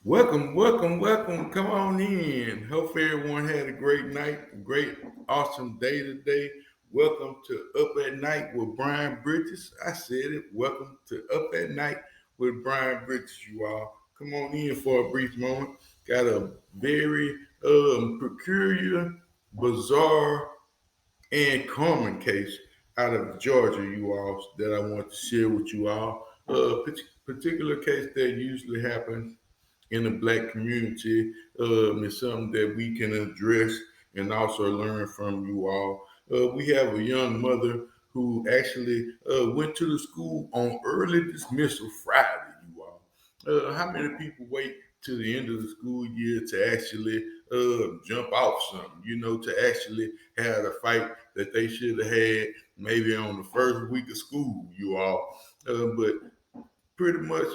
Welcome. Come on in. Hope everyone had a great night, a great, awesome day today. Welcome to Up at Night with Brian Bridges. I said it. Welcome to Up at Night with Brian Bridges, you all. Come on in for a brief moment. Got a very peculiar, bizarre, and common case out of Georgia, you all, that I want to share with you all. Particular case that usually happens in the black community is something that we can address and also learn from you all. We have a young mother who actually went to the school on early dismissal Friday, you all. How many people wait to the end of the school year to actually jump off something, to actually have the fight that they should have had maybe on the first week of school, you all. But pretty much,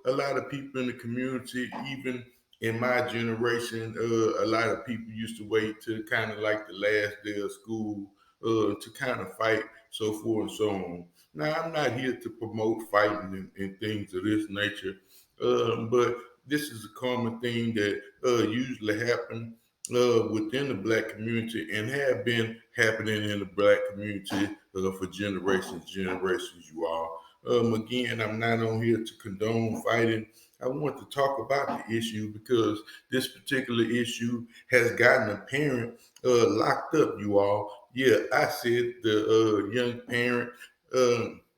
a lot of people in the community, even in my generation, a lot of people used to wait to kind of like the last day of school to kind of fight, so forth and so on. Now, I'm not here to promote fighting and things of this nature, but this is a common thing that usually happen within the black community and have been happening in the black community for generations, you all. Again, I'm not on here to condone fighting. I want to talk about the issue because this particular issue has gotten a parent locked up, you all. Yeah, I said the young parent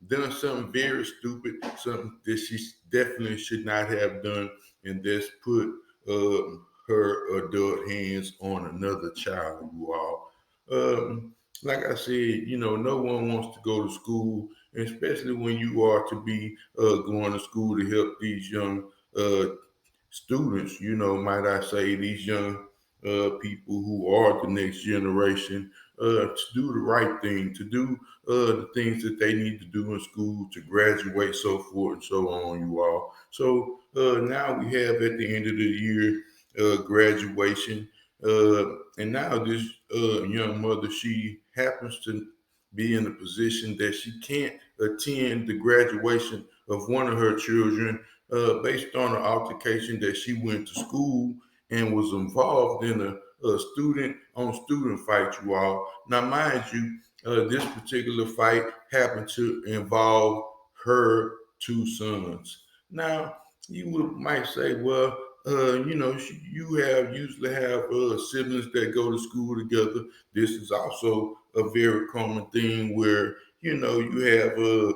done something very stupid, something that she definitely should not have done, and that's put her adult hands on another child, you all. Like I said, no one wants to go to school, especially when you are to be going to school to help these young students, might I say, these young people who are the next generation, to do the right thing, to do the things that they need to do in school, to graduate, so forth and so on, you all. So now we have at the end of the year graduation. And now this young mother, she happens to be in a position that she can't attend the graduation of one of her children based on an altercation that she went to school and was involved in a student on student fight, you all. Now, mind you, this particular fight happened to involve her two sons. Now, might say, well, you have usually have siblings that go to school together. This is also a very common thing where you have a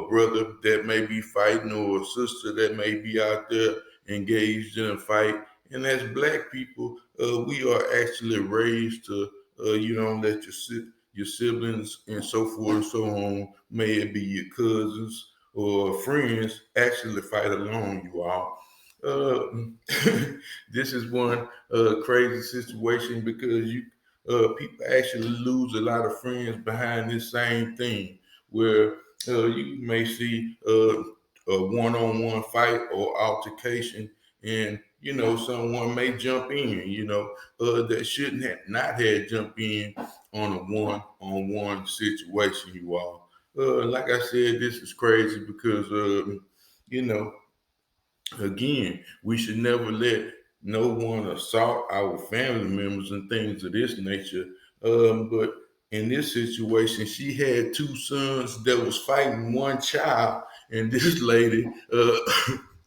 brother that may be fighting or a sister that may be out there engaged in a fight. And as black people, we are actually raised to, you don't let your siblings and so forth and so on, may it be your cousins or friends, actually fight alone, you all. This is one crazy situation because people actually lose a lot of friends behind this same thing where you may see a one-on-one fight or altercation, and someone may jump in, that shouldn't have not had jump in on a one-on-one situation. You all, like I said, this is crazy because you know again, we should never let no one assault our family members and things of this nature. But in this situation, she had two sons that was fighting one child, and this lady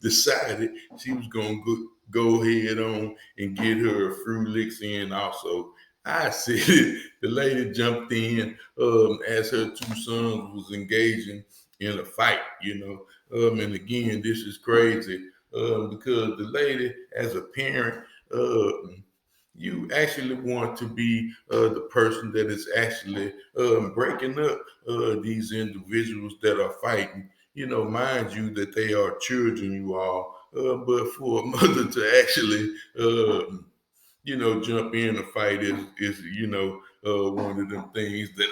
decided she was gonna go ahead on and get her a few licks in also. I said the lady jumped in as her two sons was engaging in a fight, and again, this is crazy because the lady, as a parent, you actually want to be the person that is actually breaking up these individuals that are fighting. Mind you, that they are children, you all. But for a mother to actually, jump in a fight is one of them things that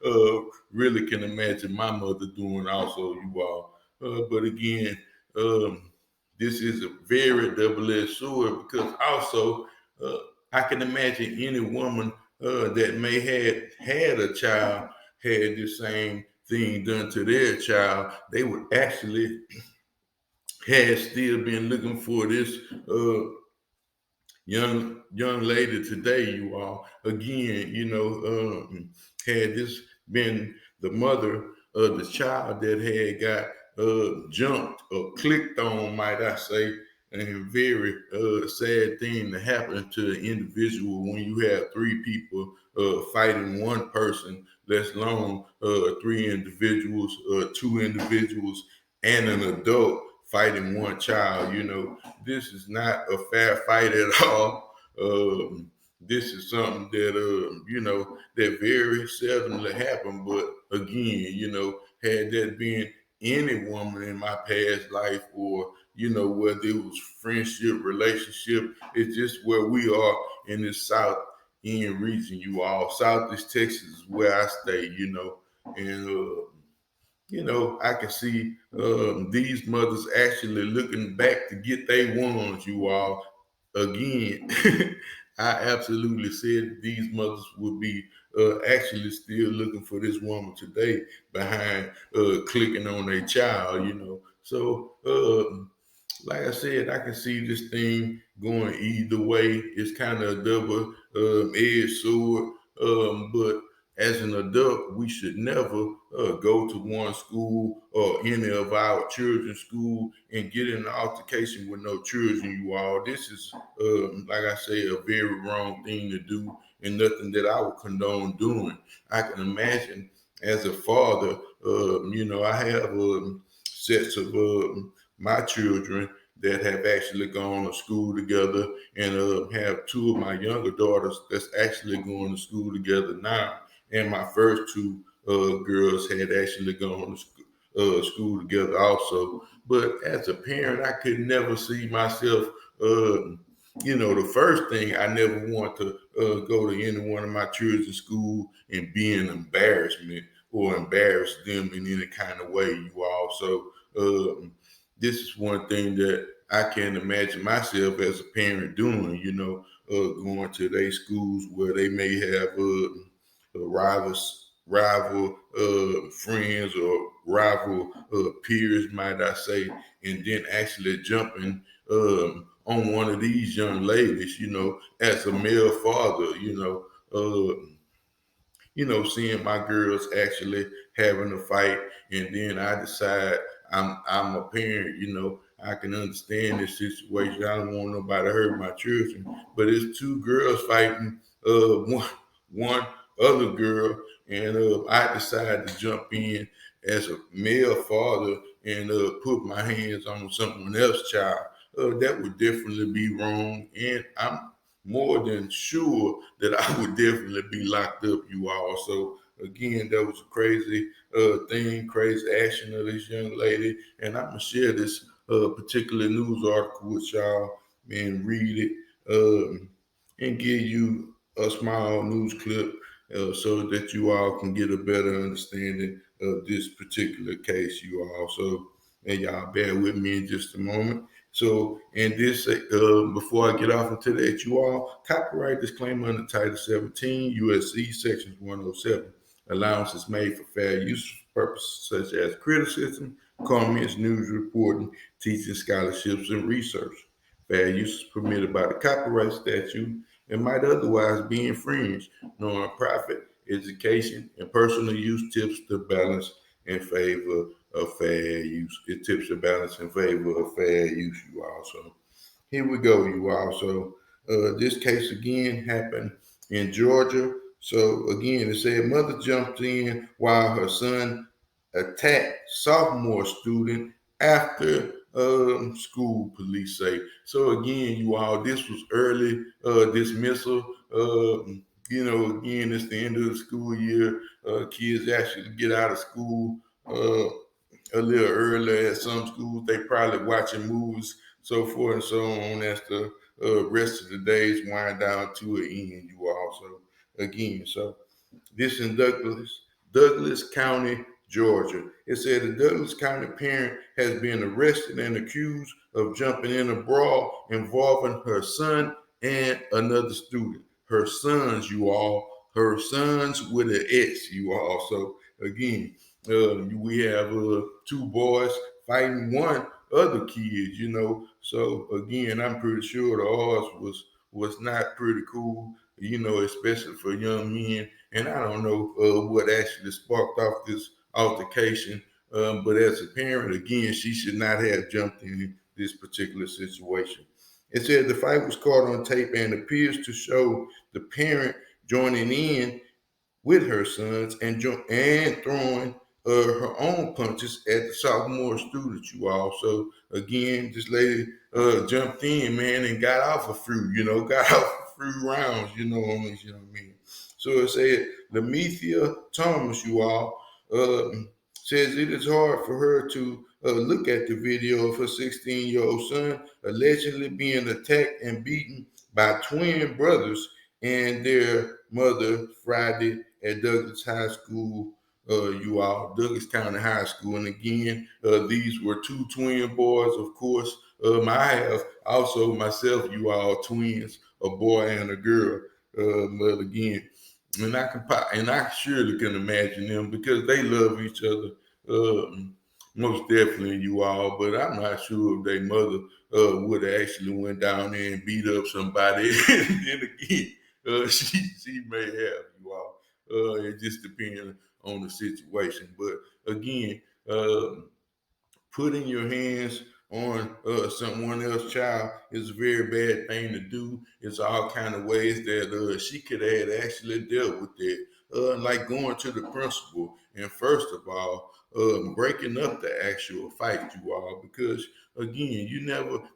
I really can imagine my mother doing also, you all. But again, um, this is a very double-edged sword because also uh, I can imagine any woman that may have had a child had the same thing done to their child, they would actually had still been looking for this young lady today, you all. Again, had this been the mother of the child that had got jumped or clicked on, might I say, and very sad thing to happen to an individual when you have three people fighting one person, let alone three individuals, two individuals, and an adult fighting one child. This is not a fair fight at all. This is something that that very seldomly happen. But again, had that been any woman in my past life, or whether it was friendship, relationship, it's just where we are in this South End region. You all, Southeast Texas is where I stay. And I can see these mothers actually looking back to get their ones, you all. Again, I absolutely said these mothers would be actually still looking for this woman today behind clicking on their child. So, like I said, I can see this thing going either way. It's kind of a double edged sword. But as an adult, we should never go to one school or any of our children's school and get in an altercation with no children, you all. This is, like I say, a very wrong thing to do and nothing that I would condone doing. I can imagine as a father, I have sets of my children that have actually gone to school together, and have two of my younger daughters that's actually going to school together now. And my first two girls had actually gone to school together also. But as a parent, I could never see myself. The first thing, I never want to go to any one of my children's school and be an embarrassment or embarrass them in any kind of way. You all. So this is one thing that I can't imagine myself as a parent doing. Going to their schools where they may have rival friends or rival peers, might I say, and then actually jumping on one of these young ladies, as a male father, seeing my girls actually having a fight, and then I decide I'm a parent, I can understand this situation. I don't want nobody to hurt my children, but it's two girls fighting one other girl, and I decided to jump in as a male father and put my hands on someone else's child. That would definitely be wrong, and I'm more than sure that I would definitely be locked up, you all. So again, that was a crazy thing, crazy action of this young lady, and I'm gonna share this particular news article with y'all and read it, and give you a small news clip so that you all can get a better understanding of this particular case, you all. So, and y'all bear with me in just a moment. So, and this, before I get off into that, you all, copyright disclaimer under Title 17, USC Sections 107. Allowance is made for fair use purposes such as criticism, comments, news reporting, teaching, scholarships, and research. Fair use is permitted by the copyright statute and might otherwise be infringed. Non-profit, education, and personal use tips the balance in favor of fair use. It tips the balance in favor of fair use, you all. So here we go, you all. So this case again happened in Georgia. So again, it said mother jumped in while her son attacked sophomore student after school, police say. So again, you all, this was early dismissal. Again, it's the end of the school year. Kids actually get out of school a little earlier at some schools. They probably watching movies, so forth and so on, as the rest of the days wind down to an end, you all. So again, so this in Douglas County, Georgia. It said a Douglas County parent has been arrested and accused of jumping in a brawl involving her son and another student. Her sons, you all. Her sons with an S, you all. So again, we have two boys fighting one other kids, So again, I'm pretty sure the odds was not pretty cool, especially for young men. And I don't know what actually sparked off this altercation. But as a parent, again, she should not have jumped in this particular situation. It said the fight was caught on tape and appears to show the parent joining in with her sons and throwing her own punches at the sophomore students, you all. So again, this lady jumped in, man, and got off a few, got off a few rounds, what I mean. So it said Lemethea Thomas, you all, says it is hard for her to look at the video of her 16-year-old son allegedly being attacked and beaten by twin brothers and their mother Friday at Douglas High School, Douglas County High School. And again, these were two twin boys, of course. I have also myself, twins, a boy and a girl. But again, and I surely can imagine them because they love each other. Most definitely, but I'm not sure if their mother would have actually went down there and beat up somebody. And then again, she may have, it just depends on the situation. But again, putting your hands on someone else's child is a very bad thing to do. It's all kind of ways that she could have actually dealt with it, like going to the principal and first of all, breaking up the actual fight, because again,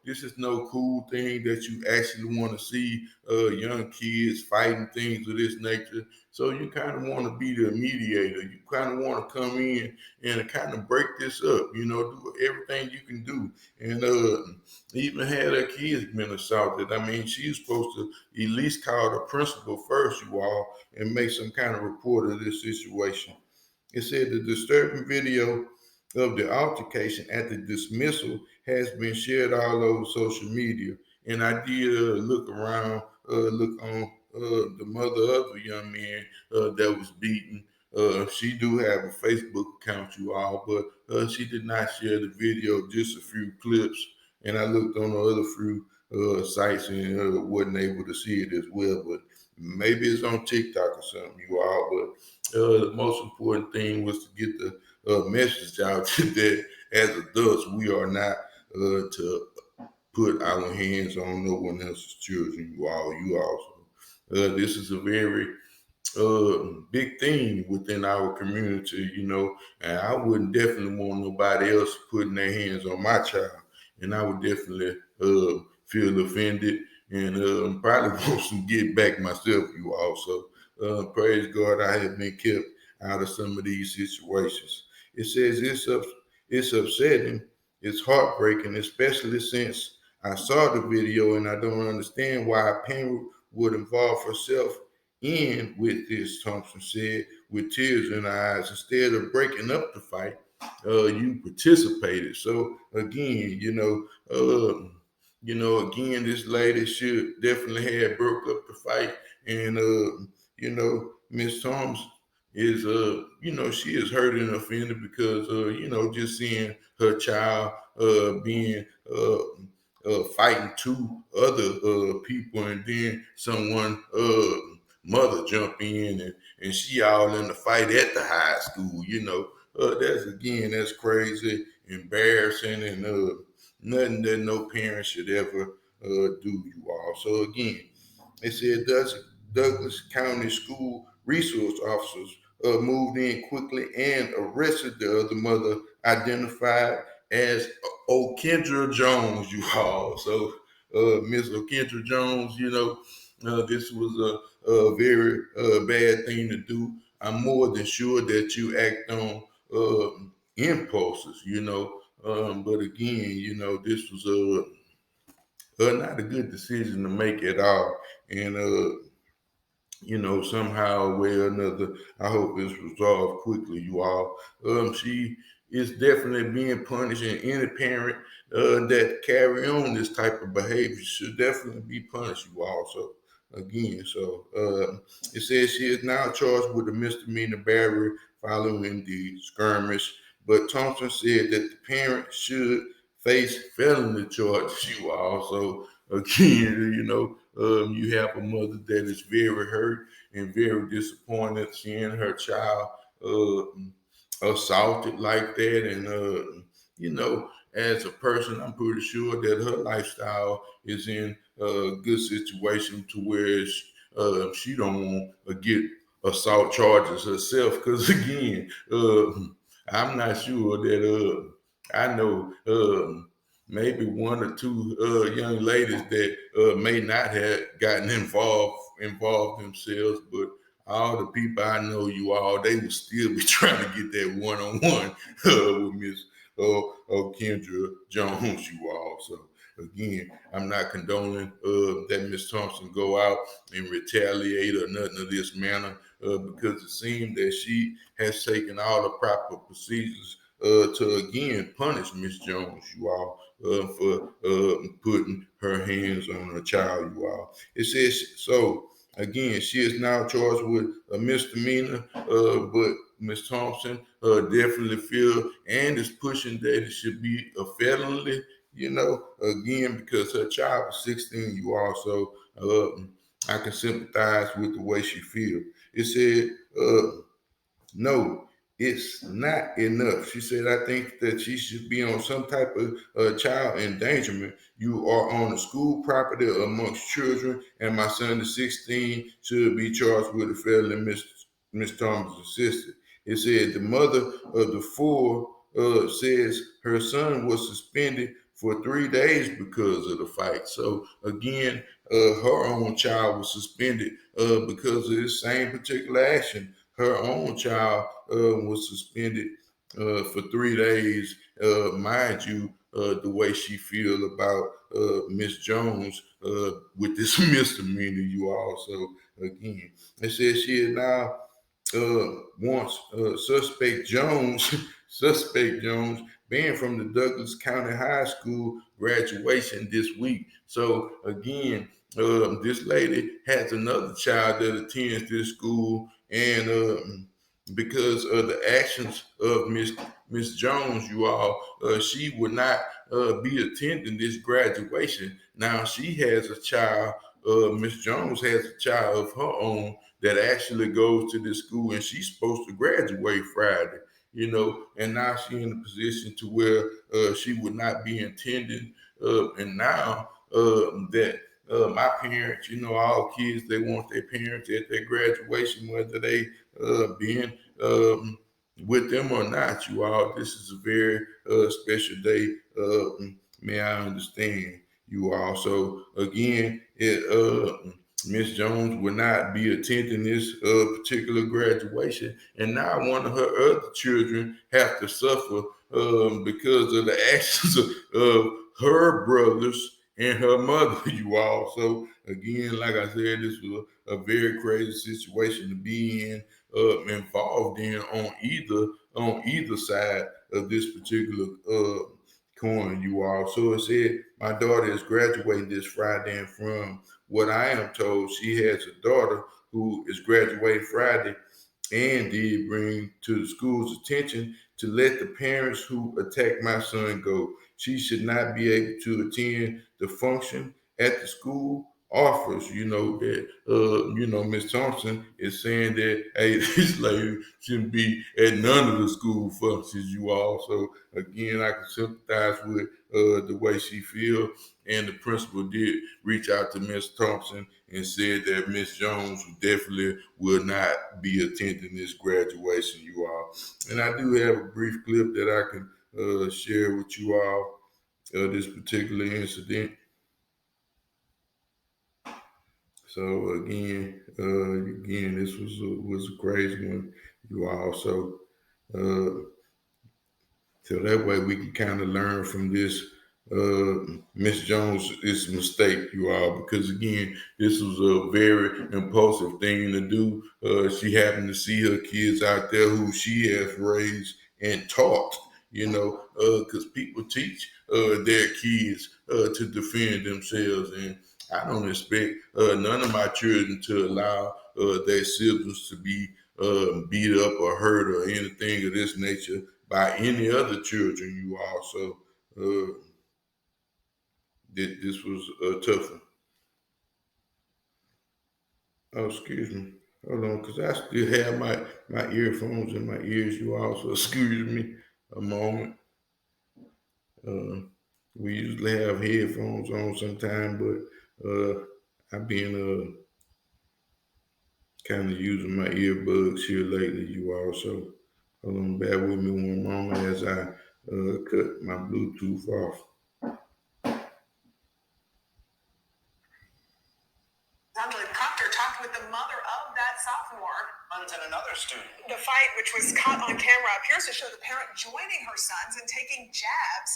this is no cool thing that you actually want to see young kids fighting things of this nature. So you kind of want to be the mediator. You kind of want to come in and kind of break this up, do everything you can do. And even had her kids been assaulted, I mean, she's supposed to at least call the principal first, and make some kind of report of this situation. It said the disturbing video of the altercation at the dismissal has been shared all over social media. And I did look around, look on the mother of the young man that was beaten. She do have a Facebook account, but she did not share the video, just a few clips. And I looked on the other few sites and wasn't able to see it as well. But maybe it's on TikTok or something, But the most important thing was to get the message out that as adults, we are not to put our hands on no one else's children, You also. This is a very big thing within our community, and I wouldn't definitely want nobody else putting their hands on my child, and I would definitely feel offended and probably want some get back myself, So praise God, I have been kept out of some of these situations. It says it's upsetting, it's heartbreaking, especially since I saw the video and I don't understand why a parent would involve herself in with this, Thompson said, with tears in her eyes. Instead of breaking up the fight, you participated. So again, again, this lady should definitely have broke up the fight. And Miss Thompson is she is hurt and offended because just seeing her child being fighting two other people, and then someone mother jump in and she all in the fight at the high school, that's crazy, embarrassing, and nothing that no parent should ever do, So again, it said Douglas County School resource officers moved in quickly and arrested the other mother, identified as O'Kendra Jones, So Miss O'Kendra Jones, this was a very bad thing to do. I'm more than sure that you act on impulses, but again, this was not a good decision to make at all. And somehow, way or another, I hope it's resolved quickly, She is definitely being punished, and any parent that carry on this type of behavior should definitely be punished, So again, it says she is now charged with a misdemeanor battery following the skirmish, but Thompson said that the parent should face felony charges, you all. So again, you have a mother that is very hurt and very disappointed seeing her child assaulted like that. And as a person, I'm pretty sure that her lifestyle is in a good situation to where she don't want to get assault charges herself. Because again, I'm not sure that I know maybe one or two young ladies that may not have gotten involved themselves, but all the people I know, you all, they will still be trying to get that one-on-one with Miss Kendra Jones, you all. So again, I'm not condoning that Miss Thompson go out and retaliate or nothing of this manner, because it seems that she has taken all the proper procedures to again punish Miss Jones, you all, for putting her hands on a child, you all. It says so. Again, she is now charged with a misdemeanor, but Miss Thompson definitely feel and is pushing that it should be a felony, again, because her child was 16, you all. So I can sympathize with the way she feels. It said, no, it's not enough. She said, I think that she should be on some type of child endangerment. You are on a school property amongst children, and my son is 16, should be charged with a felony, Miss Thomas assisted. It said the mother of the four says her son was suspended for 3 days because of the fight. So again, her own child was suspended because of this same particular action. Her own child was suspended for 3 days. Mind you, the way she feel about Miss Jones with this misdemeanor, you all. So again, it says she is now wants suspect Jones banned from the Douglas County High School graduation this week. So again, this lady has another child that attends this school, and because of the actions of Miss Jones, you all, she would not be attending this graduation. Now she has a child. Miss Jones has a child of her own that actually goes to this school, and she's supposed to graduate Friday. And now she's in a position to where she would not be attending. And now that my parents, all kids, they want their parents at their graduation, whether they being with them or not. You all, this is a very special day. May I understand you all? So again, Miss Jones will not be attending this particular graduation, and now one of her other children have to suffer because of the actions of her brothers and her mother. You all. So again, like I said, this was a very crazy situation to be involved in on either side of this particular coin, you all. So it said my daughter is graduating this Friday, and from what I am told, she has a daughter who is graduating Friday, and did bring to the school's attention to let the parents who attacked my son go. She should not be able to attend the function at the school offers, that Miss Thompson is saying that, hey, this lady shouldn't be at none of the school functions, you all. So again, I can sympathize with the way she feels. And the principal did reach out to Miss Thompson and said that Miss Jones definitely will not be attending this graduation, you all. And I do have a brief clip that I can share with you all, this particular incident. So again, this was a crazy one, you all. So that way we can kind of learn from this Miss Jones' mistake, you all, because again, this was a very impulsive thing to do. She happened to see her kids out there who she has raised and taught, because people teach their kids to defend themselves. And I don't expect none of my children to allow their siblings to be beat up or hurt or anything of this nature by any other children, you all. So This was a tough one. Oh, excuse me. Hold on, because I still have my earphones in my ears, you all. So excuse me a moment. Uh, we usually have headphones on sometime, but I've been kind of using my earbuds here lately, you all. So hold on, bear with me one moment as I cut my Bluetooth off. Proctor talked with the mother of that sophomore. And another student. The fight, which was caught on camera, appears to show the parent joining her sons and taking jabs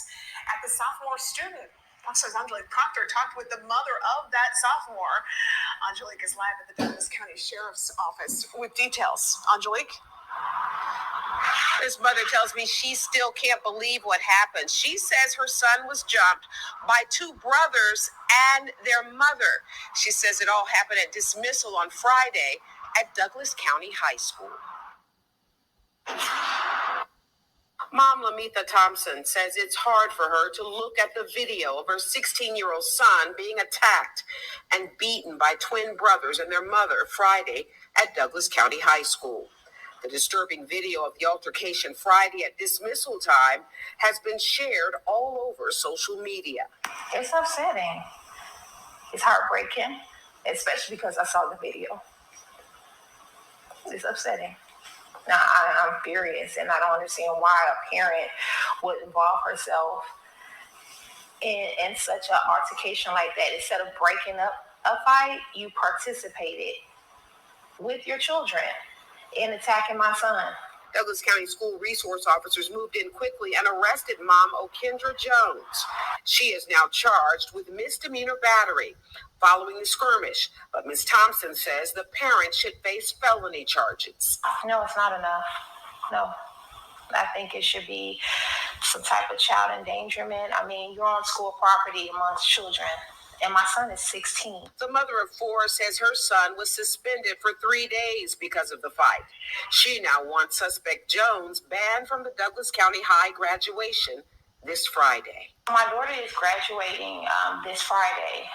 at the sophomore student. Fox's Angelique Proctor talked with the mother of that sophomore. Angelique is live at the Douglas County Sheriff's Office with details. Angelique? This mother tells me she still can't believe what happened. She says her son was jumped by two brothers and their mother. She says it all happened at Dismissal on Friday at Douglas County High School. Mom Lamitha Thompson says it's hard for her to look at the video of her 16-year-old son being attacked and beaten by twin brothers and their mother Friday at Douglas County High School. The disturbing video of the altercation Friday at dismissal time has been shared all over social media. It's upsetting. It's heartbreaking, especially because I saw the video. It's upsetting. Now, I'm furious, and I don't understand why a parent would involve herself in such an altercation like that. Instead of breaking up a fight, you participated with your children in attacking my son. Douglas County school resource officers moved in quickly and arrested Mom O'Kendra Jones. She is now charged with misdemeanor battery following the skirmish, but Ms. Thompson says the parent should face felony charges. No, it's not enough. No. I think it should be some type of child endangerment. I mean, you're on school property amongst children. And my son is 16. The mother of four says her son was suspended for 3 days because of the fight. She now wants suspect Jones banned from the Douglas County High graduation this Friday. My daughter is graduating this Friday.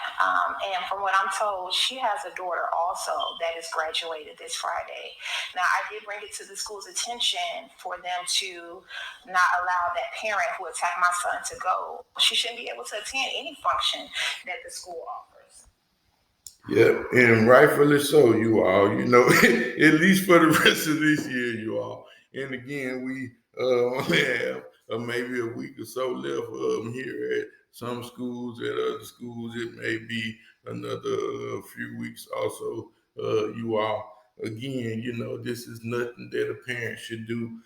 And from what I'm told, she has a daughter also that is graduated this Friday. Now, I did bring it to the school's attention for them to not allow that parent who attacked my son to go. She shouldn't be able to attend any function that the school offers. Yeah, and rightfully so, you all. You know, at least for the rest of this year, you all. And again, we only have maybe a week or so left here at some schools. At other schools, it may be another few weeks also, you all. Again, you know, this is nothing that a parent should do.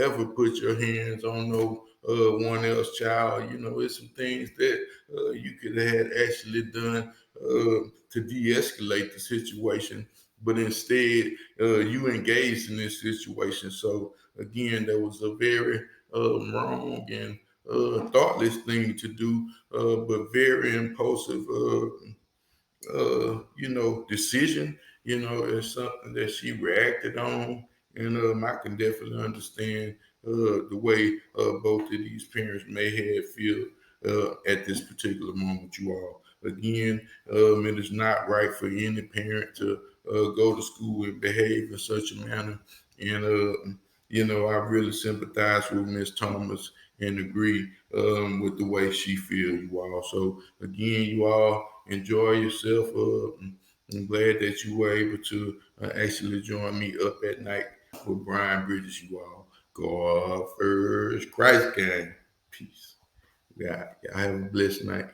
Ever put your hands on no one else child. You know, it's some things that you could have had actually done to de-escalate the situation, but instead you engaged in this situation. So again, that was a very wrong and thoughtless thing to do, but very impulsive. You know, decision. You know, it's something that she reacted on, and I can definitely understand the way both of these parents may have feel at this particular moment. You all, again, it is not right for any parent to go to school and behave in such a manner, and you know, I really sympathize with Miss Thomas and agree with the way she feels. You all, so again, you all enjoy yourself. I'm glad that you were able to actually join me up at night with Brian Bridges. You all go first, Christ gang. Peace. Yeah, have a blessed night.